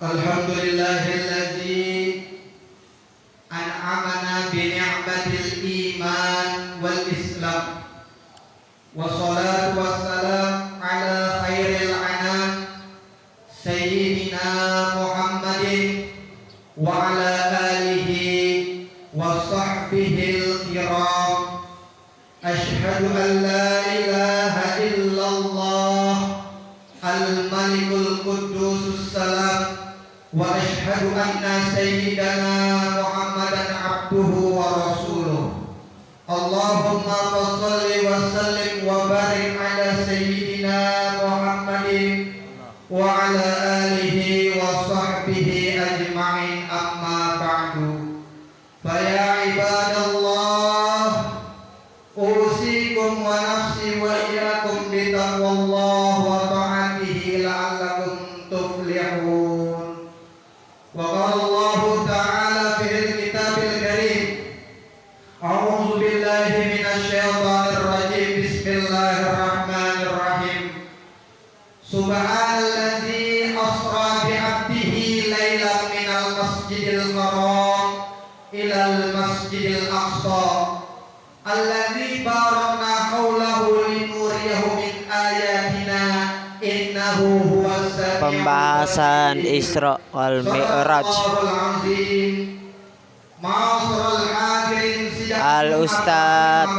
Alhamdulillahilladzi an'amana bi ni'matil iman wal islam. Wassalatu wassalam ala khairil anam sayyidina Muhammadin wa ala alihi wa sahbihil kiram. Ashhadu an la ilaha illallah al-malikul quddus salam wa ashhadu anna sayyidana Muhammadan abduhu wa rasuluh. Allahumma shalli wa sallim wa barik ala sayyidina Muhammadin wa ala alihi wa sahbihi ajma'in, amma ba'du. Fa ya ibadallah, usikum wa nafsi wa iyyakum bi taqwallah wa ta'atihi la'allakum tuflihun. Wa qala Allah ta'ala fil kitabil karim, a'udzu billahi minasy syaithanir rajim, bismillahirrahmanirrahim. Subhanalladzi asra bi 'abdihi lailan minal masjidil haram ilal masjidil aqsa alladzi barakna haulahu linuriyahu min ayatina innahu huwas sami'ul Pembahasan Isra wal Mi'raj. Al-Ustaz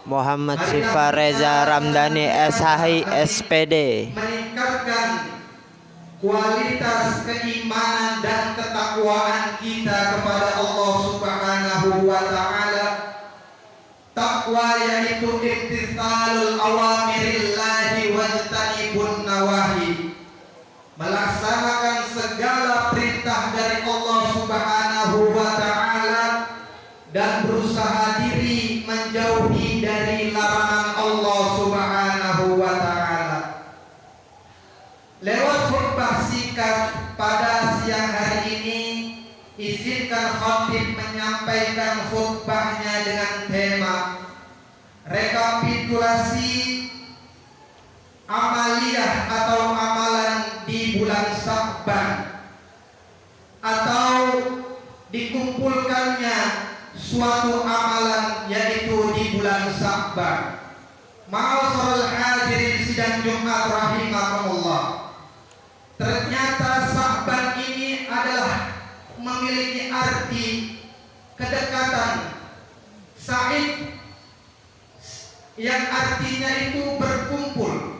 Muhammad Syifa Reza Ramdhani SHI SPD meningkatkan kualitas keimanan dan ketakwaan kita kepada Allah Subhanahu wa ta'ala. Takwa yaitu imtithalul awamirillahi wajtanibun nawahi, melaksanakan segala perintah dari Allah Subhanahu wa ta'ala dan berusaha diri menjauhi dari larangan Allah Subhanahu wa ta'ala. Lewat khutbah singkat pada siang hari ini, izinkan khatib menyampaikan khutbahnya dengan tema rekapitulasi amaliyah atau amalan di bulan Sya'ban, atau dikumpulkannya suatu amalan yaitu di bulan Sya'ban. Ma'asyiral hadirin sidang Jumat rahimakumullah. Ternyata Sya'ban ini adalah memiliki arti kedekatan sa'id, yang artinya itu berkumpul.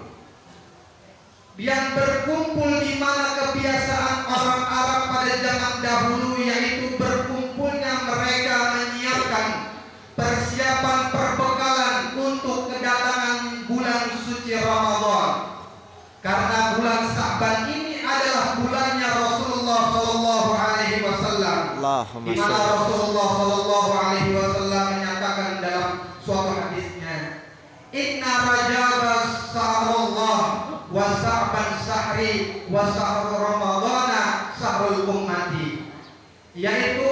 Yang berkumpul di mana kebiasaan orang Arab pada zaman dahulu, yaitu berkumpulnya mereka menyiapkan persiapan perbekalan untuk kedatangan bulan suci Ramadan. Karena bulan Sya'ban ini adalah bulannya Rasulullah sallallahu alaihi wasallam. Di mana Rasulullah sallallahu alaihi wasallam menyatakan dalam suatu hadisnya, "Inna Rajab syahrullah wa Sya'ban syahri wa syahrul Ramadana syahrul ummati." Yaitu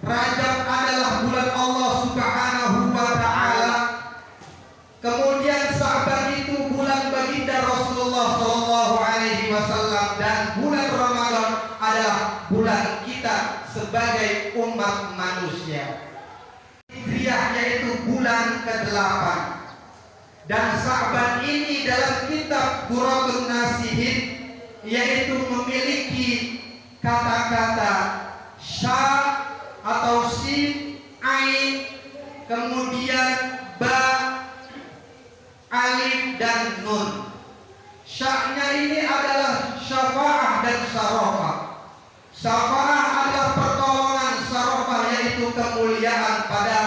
Rajab adalah bulan Allah Subhanahu wa ta'ala, kemudian Sya'ban itu bulan baginda Rasulullah sallallahu alaihi wasallam, dan bulan Ramadan adalah bulan kita sebagai umat manusia. Hijriah yaitu bulan ke-8. Dan Sya'ban ini dalam kitab Quratun Nasihin yaitu memiliki kata-kata sya atau sin, ain, kemudian ba, alif dan nun. Sya'nya ini adalah syafa'ah dan syarafah. Syafa'ah adalah pertolongan, syarafah yaitu kemuliaan. Pada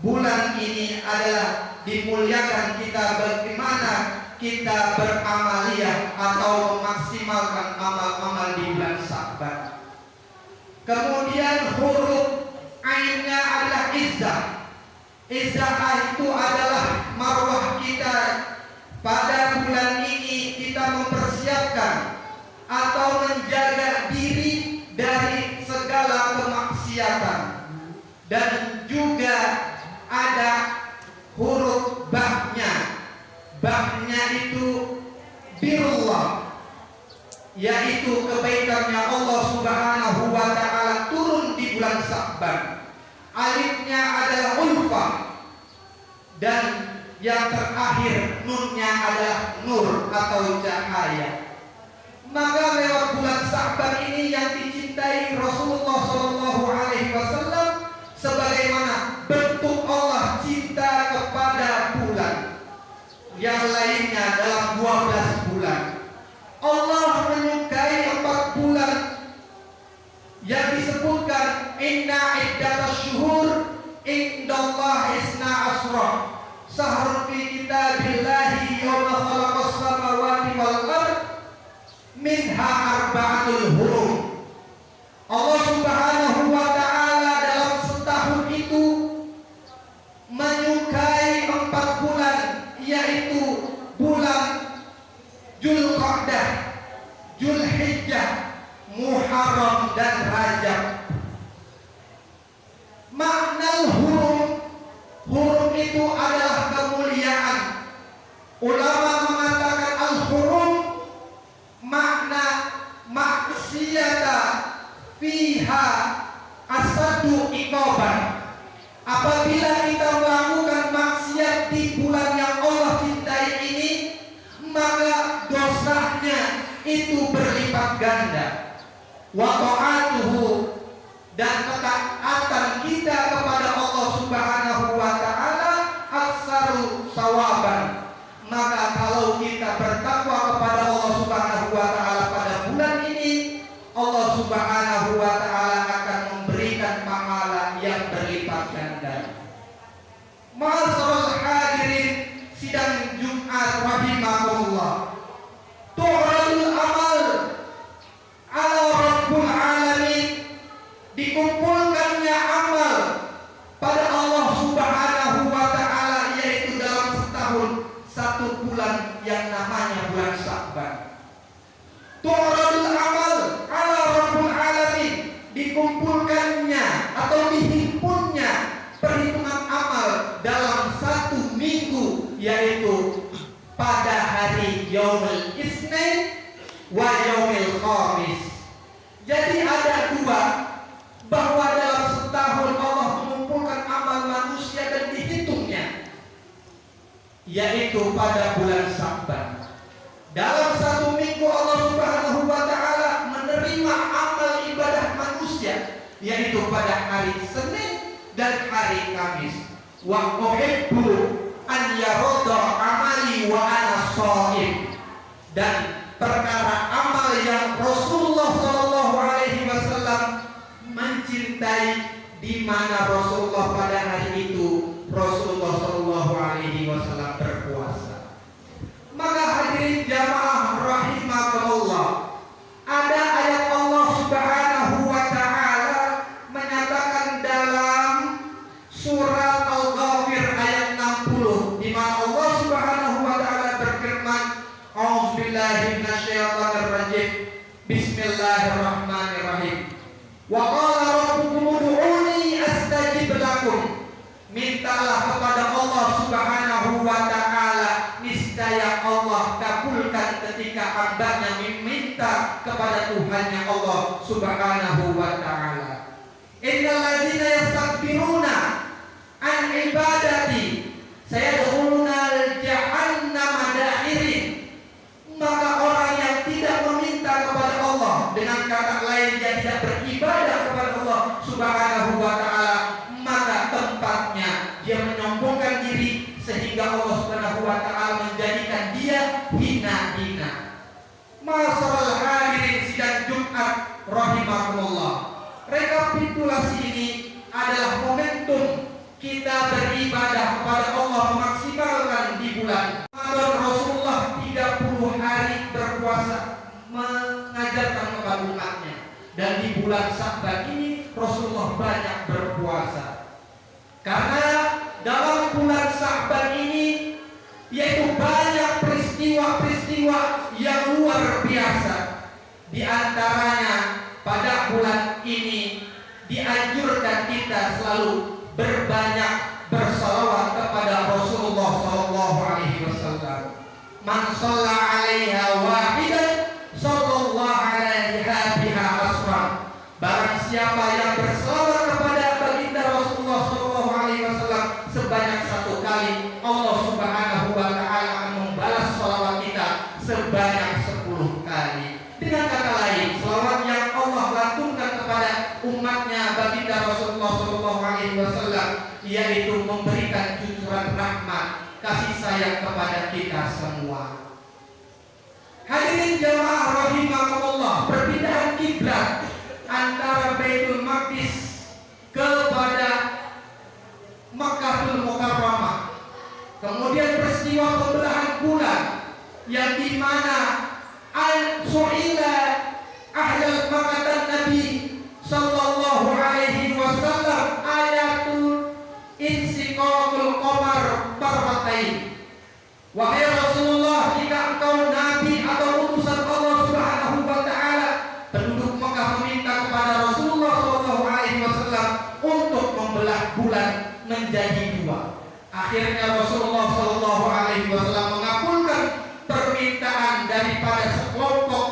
bulan ini adalah dimuliakan kita bagaimana kita beramaliyah atau memaksimalkan amal-amal di bulan Sya'ban. Kemudian huruf ainnya adalah izzah. Izzah itu adalah marwah kita. Pada bulan ini kita mempersiapkan atau menjaga diri dari segala kemaksiatan. Dan juga ada huruf bahnya. Bahnya itu birullah, yaitu Subhanahu wa taala turun di bulan Sya'ban. Alifnya adalah ulfa dan yang terakhir nunnya adalah nur atau cahaya. Maka lewat bulan Sya'ban ini yang dicintai Rasulullah Shallallahu Alaihi Wasallam sebagaimana bentuk Allah cinta kepada bulan. Yang lainnya dalam 12 bulan. Allah menyukai 4 bulan yang disebutkan inna iddatash syuhur indallahi isna asra syahrun fi kitabillahi yawma khalaqas samawati wal ard minha arba'atul hurum. Allah Subhanahu wa taala dalam setahun itu menyukai 4 bulan, yaitu bulan Dzulqa'dah, Dzulhijjah, Muharram dan Rajab. Makna hurum itu adalah kemuliaan. Ulama mengatakan al-hurum makna maksiata fiha asadu iqaban. Apabila kita melakukan maksiat di bulan yang Allah cintai ini, maka dosanya itu berlipat ganda. Wa ta'atuhu, dan ketaatan kita kepada Allah Subhanahu wa taala aksaru sawaban. Maka kalau kita bertakwa kepada Allah Subhanahu wa taala pada bulan ini, Allah Subhanahu wa taala akan memberikan pahala yang berlipat ganda. Ma'asyiral hadirin sidang Jumat rahimakumullah. Tu'radul amal ala Rabbul alamin, dikumpulkannya amal pada Allah Subhanahu wa taala, yaitu dalam setahun 1 bulan yang namanya bulan Sya'ban. Tu'radul amal ala Rabbul alamin, dikumpulkannya atau dihimpunnya perhitungan amal dalam 1 minggu, yaitu pada hari Yaumul Isnin wa Yaumil Khamis. Jadi ada 2, bahwa dalam setahun Allah mengumpulkan amal manusia dan dihitungnya, yaitu pada bulan Sya'ban. Dalam 1 minggu Allah Subhanahu wa taala menerima amal ibadah manusia, yaitu pada hari Senin dan hari Kamis. Wa uhibbu an yaradha amali wa ana shaim, dan perkara amal yang Rasulullah Shallallahu Alaihi Wasallam mencintai, di mana Rasulullah pada hari itu Rasulullah Shallallahu Alaihi Wasallam berpuasa. Maka hadirin jamaah rahimakumullah, ada ayat Allah Subhanahu wa taala menyatakan dalam surat Al-Ghafir ayat 60, di mana Allah Subhanahu wa taala berfirman, a'udzubillahi minasyaitonir rajim, bismillahirrahmanirrahim. Wa qala rabbukum ud'uni astajib lakum, mintalah kepada Allah Subhanahu wa taala, niscaya Allah kabulkan ketika hambanya meminta kepada Tuhannya Allah Subhanahu wa taala. Innal ladzina yastakbiruna an ibadati sayadkhuluna jahannama dakhirin. Maka orang yang tidak meminta kepada Allah, dengan kata lain dia tidak beribadah kepada Allah Subhanahu wa taala, maka tempatnya dia menyombongkan diri sehingga Allah Subhanahu wa taala menjadikan dia hina-hina. Ma'asyiral hadirin sidang Jumat rahimakumullah. Rekapitulasi ini adalah momentum kita beribadah kepada Allah, memaksimalkan di bulan Ramadan. Rasulullah 30 hari berpuasa mengajarkan kepada umatnya, dan di bulan Sya'ban ini Rasulullah banyak berpuasa. Karena dalam bulan Sya'ban ini yaitu banyak peristiwa-peristiwa yang luar biasa. Di antaranya pada bulan ini dianjurkan kita selalu berbanyak bersalawat kepada Rasulullah sallallahu alaihi wasallam. Man shalla 'alaiha wahidan sallallahu alaiha biha asra. siapa yang berselawat kepada baginda Rasulullah SAW sebanyak 1 kali, Allah Subhanahu wa taala akan membalas selawat kita sebanyak 10 kali. Dengan kata lain, selawat yang Allah lantunkan kepada umatnya baginda Rasulullah SAW yaitu memberikan cucuran rahmat, kasih sayang kepada kita semua. Hadirin jamaah rahimakumullah, perpindahan kiblat antara Baitul Maqdis kepada Makkahul Mukarramah, kemudian peristiwa pembelahan bulan yang dimana al-su'ila ahlul Makkah Nabi sallallahu alaihi wasallam ayatul insiqaqul qamar marratain. Wahai Rasulullah, jika engkau nabi atau utusan Allah Subhanahu wa taala, penduduk Mekah meminta kepada Rasulullah sallallahu alaihi wasallam untuk membelah bulan menjadi 2. Akhirnya Rasulullah sallallahu alaihi wasallam mengabulkan permintaan daripada sekelompok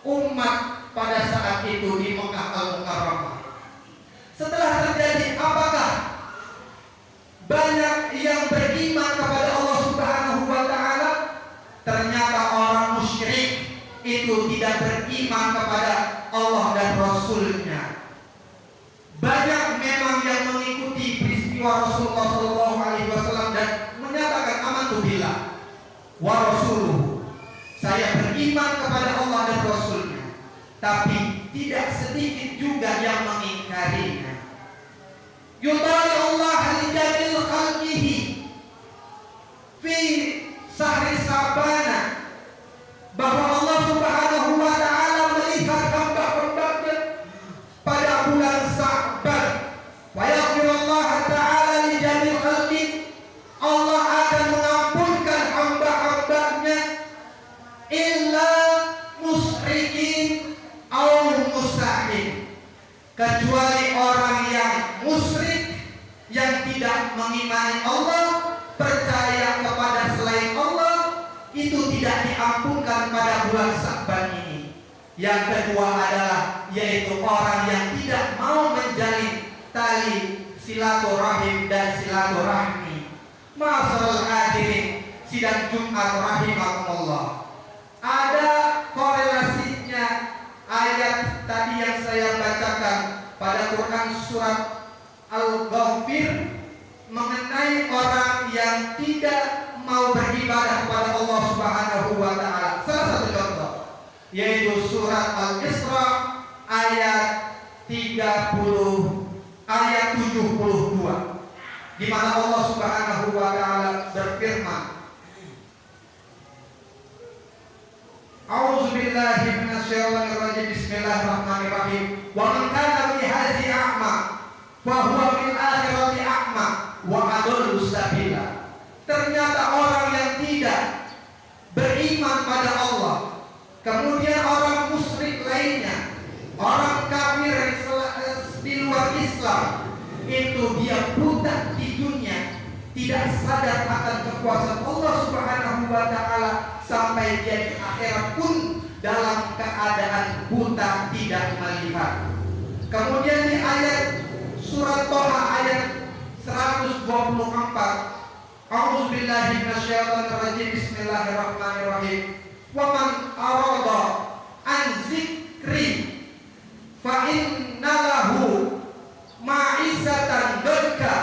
umat pada saat itu di Mekah Al-Mukarramah. Setelah terjadi, apakah banyak yang beriman kepada Allah Subhanahu wa taala? Ternyata orang musyrik itu tidak beriman kepada Allah dan Rasulnya. Banyak memang yang mengikuti peristiwa Rasulullah SAW dan menyatakan amantu billah wa rasuluhu, saya beriman kepada Allah dan Rasulnya. Tapi tidak sedikit juga yang mengingkarinya. Yudai Allah li khalqihi fi sahri sabana, bahwa Allah Subhanahu wa taala melihat hamba-hambanya pada bulan Sa'ban. Wa yaghfirullah ta'ala li jami'il khalqi, Allah akan mengampunkan hamba-hambanya illa musyrikin au musahin, kecuali orang yang musyrik, yang tidak mengimani Allah, percaya kepada selain Allah, itu tidak diampunkan pada bulan Sa'ban ini. Yang kedua adalah yaitu orang yang tidak mau menjalin tali silaturahim dan silaturahmi. Ma'asyiral hadirin sidang Jumat rahimakumullah, ada korelasinya ayat tadi yang saya bacakan pada Quran surat Al-Ghafir mengenai orang yang tidak mau beribadah kepada Allah Subhanahu wa taala. Salah satu contoh yaitu surat Al-Isra ayat 72, di mana Allah Subhanahu wa taala berfirman, A'udzu billahi minasyaitonir rajim. Bismillahirrahmanirrahim. Wa man kana fi hadhihi a'ma fa huwa fil akhirati a'ma wa adallu sabila. Ternyata orang yang tidak beriman pada Allah, kemudian orang musyrik lainnya, orang kafir di luar Islam, itu dia buta di dunia, tidak sadar akan kekuasaan Allah Subhanahu wa taala, sampai dia di akhirat pun dalam keadaan buta, tidak melihat. Kemudian di ayat surat Thaha ayat 124, A'udzu billahi minasyaitonir rajim. Bismillahirrahmanirrahim. Wa man arada an dzikri fa inna lahu ma'isatan dzakka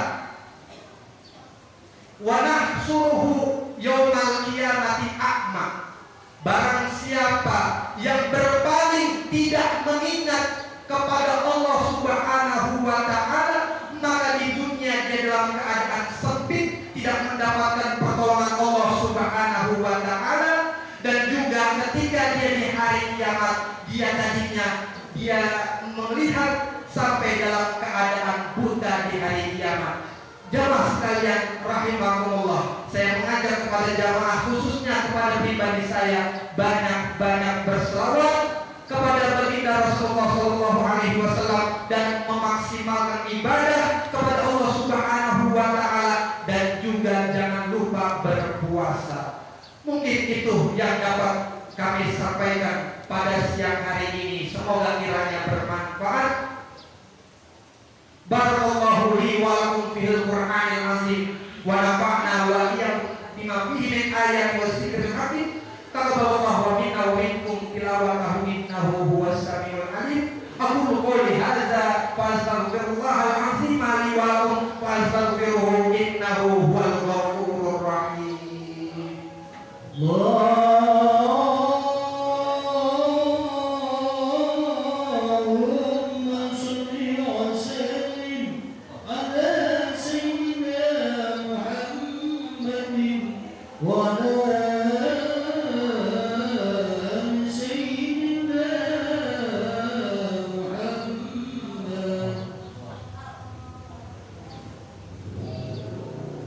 wa nahsuruhu yaumal qiyamati a'ma. Barang siapa yang berpaling, tidak mengingat kepada Allah Subhanahu wa taala, maka di dunia dia dalam keadaan sempit, tidak mendapatkan pertolongan Allah Subhanahu wa taala, dan juga ketika dia di hari kiamat, dia tadinya dia melihat sampai dalam keadaan buta di hari kiamat. Jamaah sekalian rahimakumullah, saya mengajak kepada jamaah, khususnya kepada pribadi saya, banyak-banyak berselawat kepada baginda Rasulullah SAW dan memaksimalkan ibadah kepada Allah Subhanahu wa taala, dan juga jangan lupa berpuasa. Mungkin itu yang dapat kami sampaikan pada siang hari ini. Semoga kiranya bermanfaat. fastaghfirullahal azim li wa lakum fastaghfiruhu innahu huwal ghafurur rahim. Allahumma shalli wa sallim ala sayyidina Muhammadin wa ala ali sayyidina Muhammad.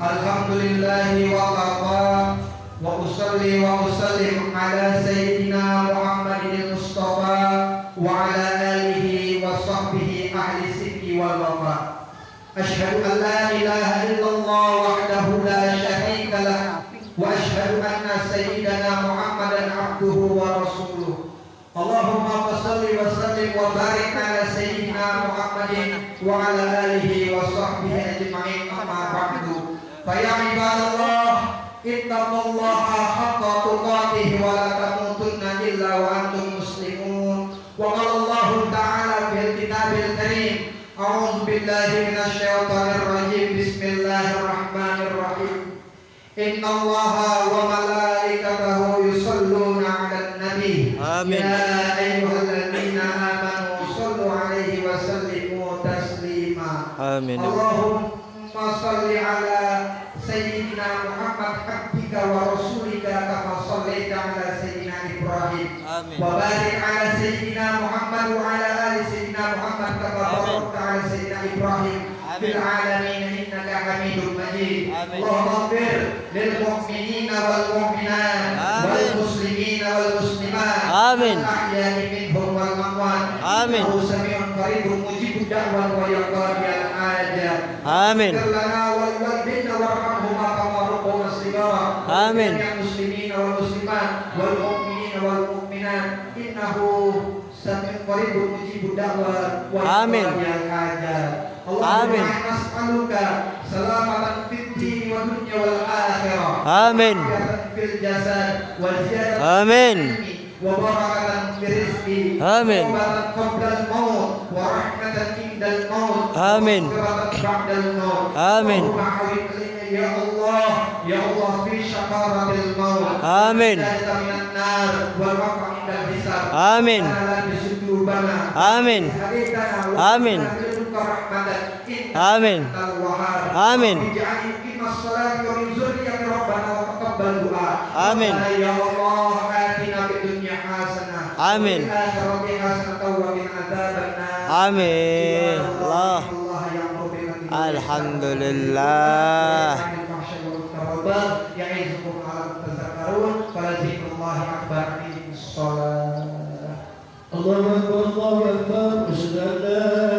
Alhamdulillahi wa kafa wa usalli wa usallim ala sayyidina Muhammadin Mustafa wa ala alihi wa sahbihi ahli sidqi wal wafa. Asyhadu an la ilaha illallah wahdahu la syarika lah wa asyhadu anna sayyidana Muhammadan abduhu wa rasuluh. Allahumma fassalli wa sallim wa barik ala sayyidina Muhammadin wa ala alihi wa sahbihi ajma'in, amma ba'du. Fa ya ibadallah, ittaqullaha haqqa tuqatih wa la tamutunna illa wa antum muslimun. Wa qala Allah ta'ala fil kitabil karim, a'udzu billahi minasy syaithanir rajim, bismillahirrahmanirrahim. Innallaha wa malaikatahu yusholluna 'alan nabi. Amin. Ya ayyuhalladzina amanu shallu 'alaihi wa sallimu taslima. Amin. Allahumma shalli 'ala sayyidina Muhammad abdika wa rasulika kama shallaita 'ala sayyidina Ibrahim. Amin. Wa barik 'ala sayyidina Muhammad wa 'ala ali sayyidina Muhammad kama barakta 'ala sayyidina Ibrahim fil 'alamin innaka Hamidum Majid. Amin. Allahumma ighfir lil mu'minina wal mu'minat wal muslimina wal muslimat. Amin. Al-ahya'i minhum wal amwat. Amin. Innahu sami'un qaribun mujibud da'wat wa yaqdiyal hajat. Amin. Ighfir lana wal walidayna warhamhuma kama rabbawna shighara. Amin. Ya muslimina wal muslimat wal mu'minina wal mu'minat. Innahu sami'un qaribun mujibud da'wat wa Amin. yaqdiyal hajat. Amin. Allahumma nas'aluka salamatan fid din wa dunya wal akhirah. Amin. Ziyadatan fil jasad wa ziyadatan Amin. wa barakatan fil rizqi. Amin. Wa barakatan qabla al-maut wa rahmatan indal maut. Amin. Wa maghfiratan ba'dal maut. Amin. Allahumma awinna ya Allah, ya Allah fi syakaratil maut. Amin. Najata minan nar wal wafa indal hisab. Amin. Lana bisudubana. Amin. Hadithana wa Amin. ridka rahmatan. Amin. Amin. Ij'al iqimas salati wa min dzurriyyati rabbana wa taqabbal du'a. Amin. Ya Allah, atina fid dunya hasanah. Amin. Wa fil akhirati hasanah wa qina adzabannar. Amin. Allah. Allah ya'muru bil 'adli wal ihsan. Alhamdulillah. Ya'izukum la'allakum tadhakkarun. Falazikurullahi akbar. Aqimus shalah. Allahu akbar, Allahu akbar. Asyhadu an la